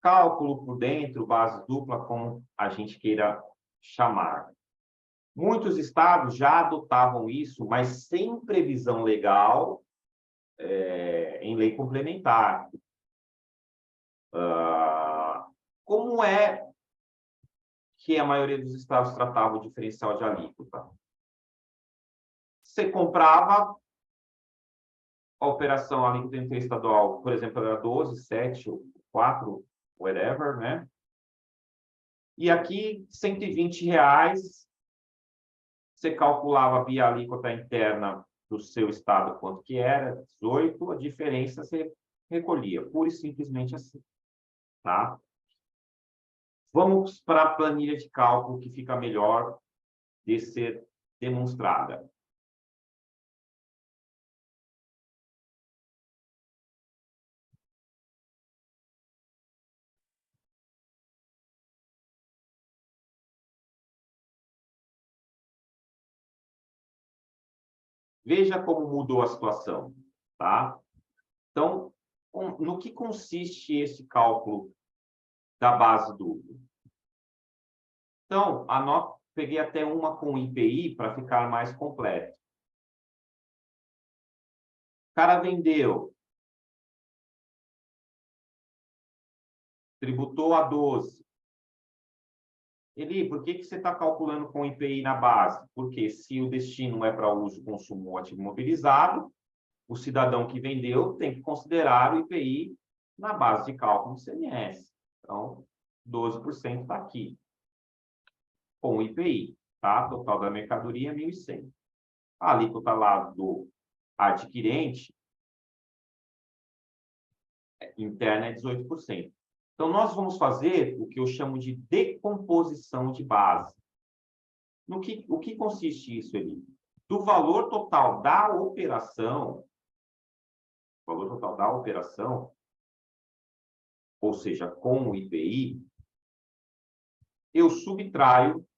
cálculo por dentro, base dupla, como a gente queira chamar. Muitos estados já adotavam isso, mas sem previsão legal em lei complementar. Como é que a maioria dos estados tratava o diferencial de alíquota? Você comprava a operação alíquota interestadual, por exemplo, era 12, 7, 4, whatever, né? E aqui, R$120, você calculava via alíquota interna do seu estado quanto que era, 18, a diferença você recolhia, pura e simplesmente assim, tá? Vamos para a planilha de cálculo que fica melhor de ser demonstrada. Veja como mudou a situação, tá? Então, no que consiste esse cálculo da base dupla? Então, peguei até uma com IPI para ficar mais completo. O cara vendeu, tributou a 12. Eli, por que você está calculando com IPI na base? Porque se o destino é para uso, consumo ou ativo mobilizado, o cidadão que vendeu tem que considerar o IPI na base de cálculo do ICMS. Então, 12% está aqui, com o IPI, tá? Total da mercadoria, 1.100. A alíquota lá do adquirente interna é 18%. Então, nós vamos fazer o que eu chamo de decomposição de base. O que consiste isso, Eli? Do valor total da operação, ou seja, com o IPI, eu subtraio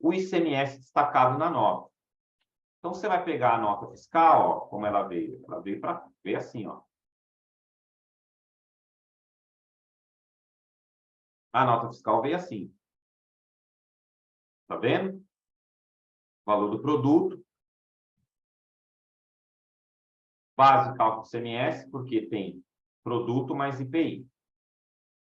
o ICMS destacado na nota. Então, você vai pegar a nota fiscal, ó, como ela veio. Ela veio para ver assim, ó. A nota fiscal veio assim. Tá vendo? Valor do produto. Base de cálculo ICMS, porque tem produto mais IPI.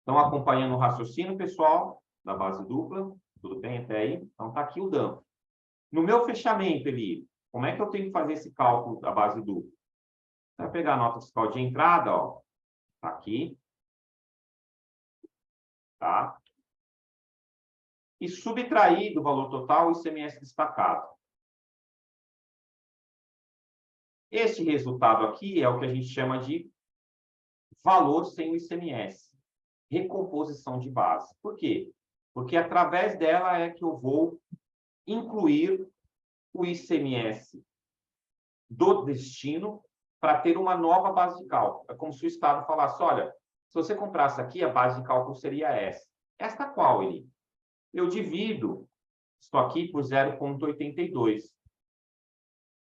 Estão acompanhando o raciocínio, pessoal, da base dupla? Tudo bem até aí? Então, está aqui o DAMP. No meu fechamento, Eli, como é que eu tenho que fazer esse cálculo da base dupla? Você vai pegar a nota fiscal de entrada, ó, tá aqui, tá? E subtrair do valor total o ICMS destacado. Esse resultado aqui é o que a gente chama de valor sem o ICMS. Recomposição de base. Por quê? Porque através dela é que eu vou incluir o ICMS do destino para ter uma nova base de cálculo. É como se o Estado falasse, olha, se você comprasse aqui, a base de cálculo seria essa. Esta qual, Eli? Eu divido isso aqui por 0,82.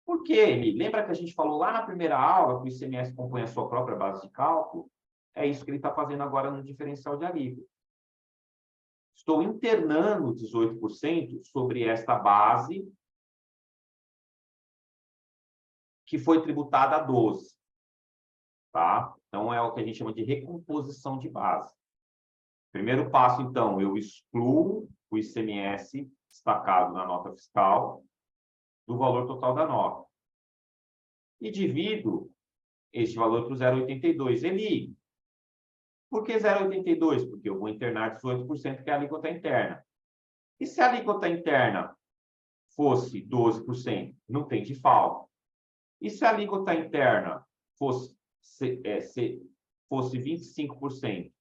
Por quê, Eli? Lembra que a gente falou lá na primeira aula que o ICMS compõe a sua própria base de cálculo? É isso que ele está fazendo agora no diferencial de alíquota. Estou internando 18% sobre esta base que foi tributada a 12%. Tá? Então, é o que a gente chama de recomposição de base. Primeiro passo, então, eu excluo o ICMS destacado na nota fiscal do valor total da nota. E divido este valor por 0,82. Eli, por que 0,82? Porque eu vou internar 18%, que é a alíquota interna. E se a alíquota interna fosse 12%? Não tem de falta. E se a alíquota interna fosse 25%?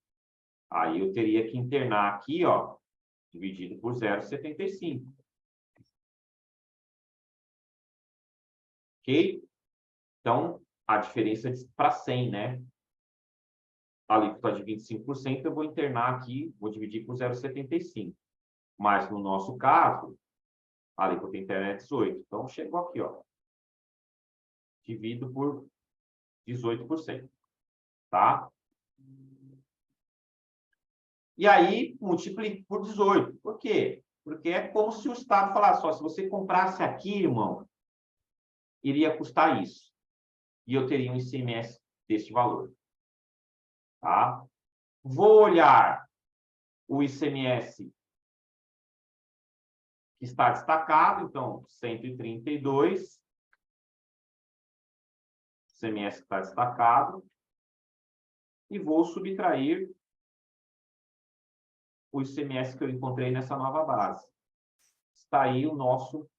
Aí eu teria que internar aqui, ó, dividido por 0,75. Ok? Então, a diferença para 100, né? A alíquota de 25%, eu vou internar aqui, vou dividir por 0,75. Mas, no nosso caso, a alíquota interna é 18. Então, chegou aqui, ó. Divido por 18%. Tá? E aí, multiplique por 18. Por quê? Porque é como se o Estado falasse, só, se você comprasse aqui, irmão, iria custar isso. E eu teria um ICMS deste valor. Tá? Vou olhar o ICMS que está destacado, então, 132. ICMS que está destacado. E vou subtrair o ICMS que eu encontrei nessa nova base. Está aí o nosso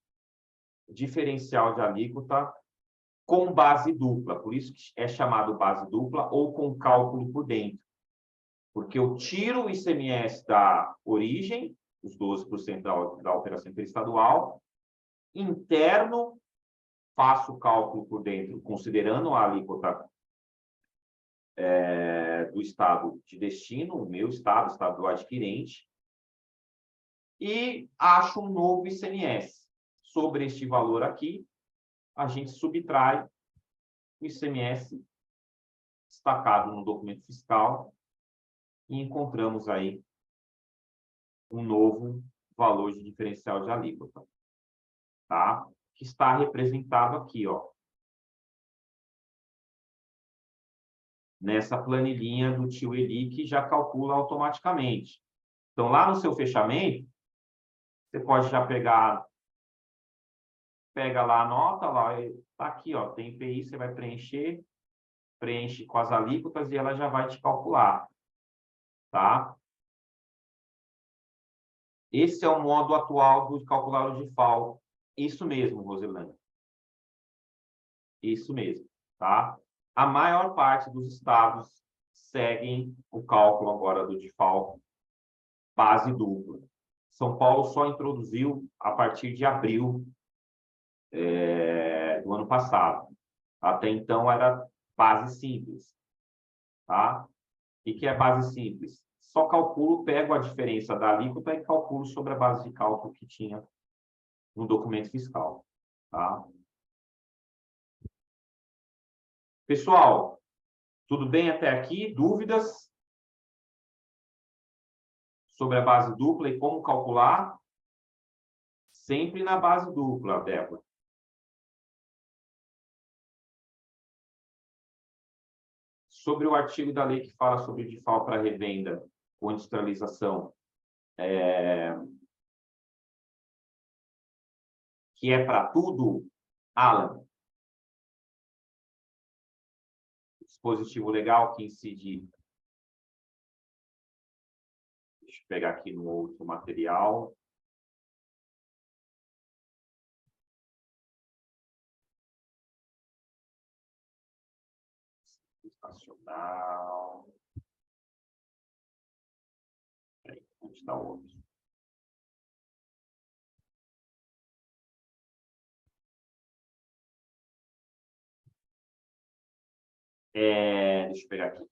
diferencial de alíquota com base dupla. Por isso que é chamado base dupla ou com cálculo por dentro. Porque eu tiro o ICMS da origem, os 12% da operação interestadual, interno, faço o cálculo por dentro, considerando a alíquota do estado de destino, o meu estado, o estado do adquirente, e acho um novo ICMS. Sobre este valor aqui, a gente subtrai o ICMS destacado no documento fiscal e encontramos aí um novo valor de diferencial de alíquota, tá? Que está representado aqui, ó, nessa planilhinha do tio Eli, que já calcula automaticamente. Então, lá no seu fechamento, você pode já pega lá a nota, lá, tá aqui, ó, tem IPI, você vai preenche com as alíquotas e ela já vai te calcular, tá? Esse é o modo atual de calcular o DIFAL. Isso mesmo, Rosilane. Isso mesmo, tá? A maior parte dos estados seguem o cálculo agora do DIFAL base dupla. São Paulo só introduziu a partir de abril do ano passado. Até então era base simples, tá? O que é base simples? Só calculo, pego a diferença da alíquota e calculo sobre a base de cálculo que tinha no documento fiscal, tá? Pessoal, tudo bem até aqui? Dúvidas sobre a base dupla e como calcular? Sempre na base dupla, Débora. Sobre o artigo da lei que fala sobre DIFAL para revenda ou industrialização, que é para tudo, Alan, dispositivo legal que incide. Deixa eu pegar aqui no outro material. Nacional. Onde está o outro? Deixa eu pegar aqui.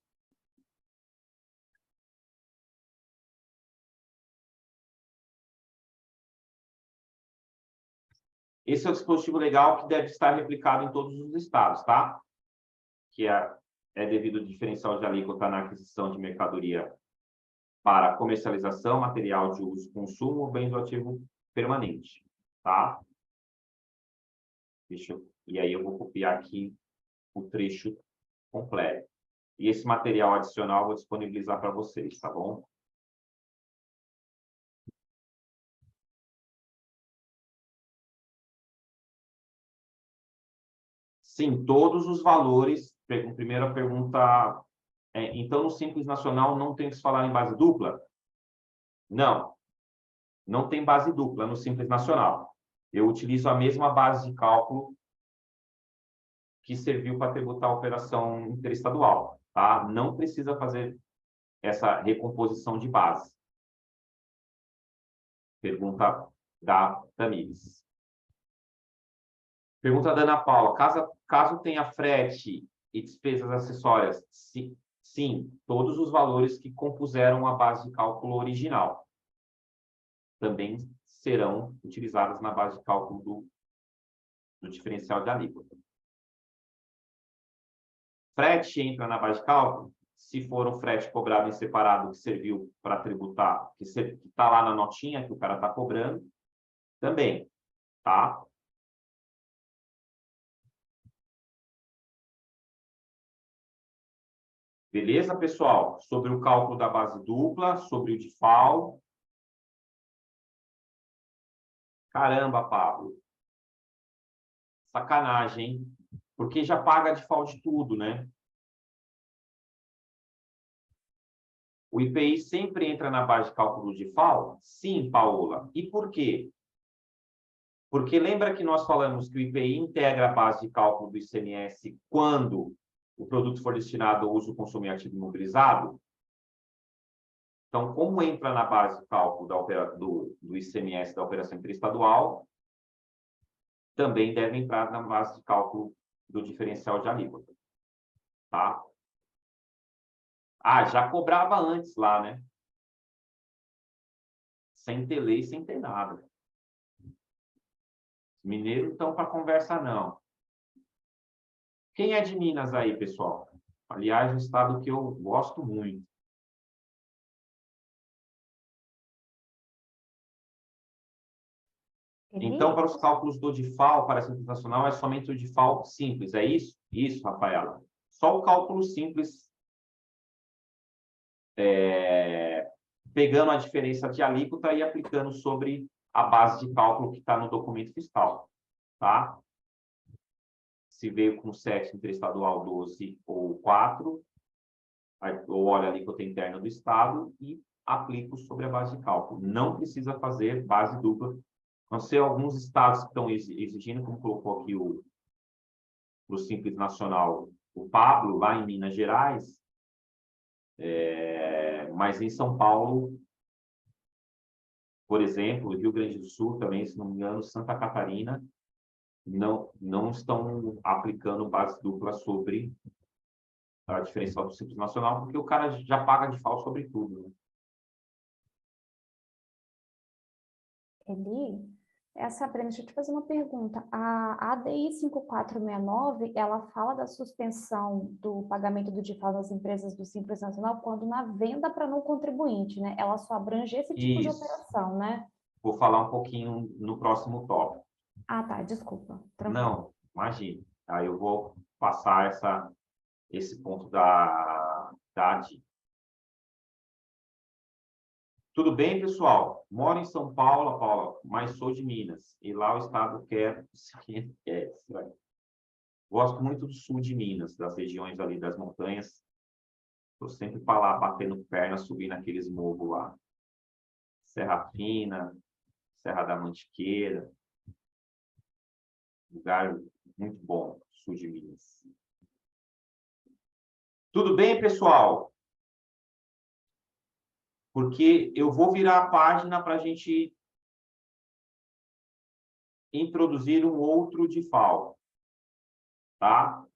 Esse é o dispositivo legal que deve estar replicado em todos os estados, tá? Que é devido ao diferencial de alíquota na aquisição de mercadoria para comercialização, material de uso, consumo, bem do ativo permanente, tá? E aí eu vou copiar aqui o trecho completo. E esse material adicional eu vou disponibilizar para vocês, tá bom? Sim, todos os valores. Primeira pergunta, então no Simples Nacional não tem que se falar em base dupla? Não, não tem base dupla no Simples Nacional. Eu utilizo a mesma base de cálculo que serviu para tributar a operação interestadual, tá? Não precisa fazer essa recomposição de base. Pergunta da Tamires. Pergunta da Ana Paula. Caso tenha frete e despesas acessórias, sim, todos os valores que compuseram a base de cálculo original também serão utilizadas na base de cálculo do diferencial de alíquota. Frete entra na base de cálculo? se for um frete cobrado em separado que serviu para tributar, que está lá na notinha que o cara está cobrando, também, tá? Beleza, pessoal? Sobre o cálculo da base dupla, sobre o DIFAL. Caramba, Pablo. Sacanagem, hein? Porque já paga DIFAL de tudo, né? O IPI sempre entra na base de cálculo de DIFAL? Sim, Paola. E por quê? Porque lembra que nós falamos que o IPI integra a base de cálculo do ICMS quando o produto for destinado ao uso, consumo e ativo imobilizado? Então, como entra na base de cálculo do ICMS da operação interestadual, também deve entrar na base de cálculo do diferencial de alíquota. Tá? Ah, já cobrava antes lá, né? Sem ter lei, sem ter nada. Os mineiros não estão para conversa, não. Quem é de Minas aí, pessoal? Aliás, um estado que eu gosto muito. Então, para os cálculos do DIFAL, para a Simples Nacional, é somente o DIFAL simples, é isso? Isso, Rafaela. Só o cálculo simples, pegando a diferença de alíquota e aplicando sobre a base de cálculo que está no documento fiscal, tá? Se veio com 7 interestadual 12 ou 4, eu olho a alíquota interna do Estado e aplico sobre a base de cálculo. Não precisa fazer base dupla. Não sei, alguns estados que estão exigindo, como colocou aqui o Simples Nacional, o Pablo, lá em Minas Gerais, mas em São Paulo, por exemplo, Rio Grande do Sul também, se não me engano, Santa Catarina, não estão aplicando base dupla sobre a diferencial do Simples Nacional, porque o cara já paga de FAO sobre tudo. Né? Sabrina, deixa eu te fazer uma pergunta. A ADI 5469, ela fala da suspensão do pagamento do DIFAL nas empresas do Simples Nacional quando na venda para não contribuinte, né? Ela só abrange esse tipo de operação, né? Vou falar um pouquinho no próximo tópico. Ah, tá, desculpa. Tranquilo. Não, imagine. Aí eu vou passar esse ponto da ADI. Tudo bem, pessoal? Moro em São Paulo, Paula, mas sou de Minas. E lá o estado quer. Gosto muito do sul de Minas, das regiões ali das montanhas. Estou sempre para lá, batendo perna, subindo aqueles morros lá. Serra Fina, Serra da Mantiqueira. Lugar muito bom, sul de Minas. Tudo bem, pessoal? Porque eu vou virar a página para a gente introduzir um outro DIFAL, tá?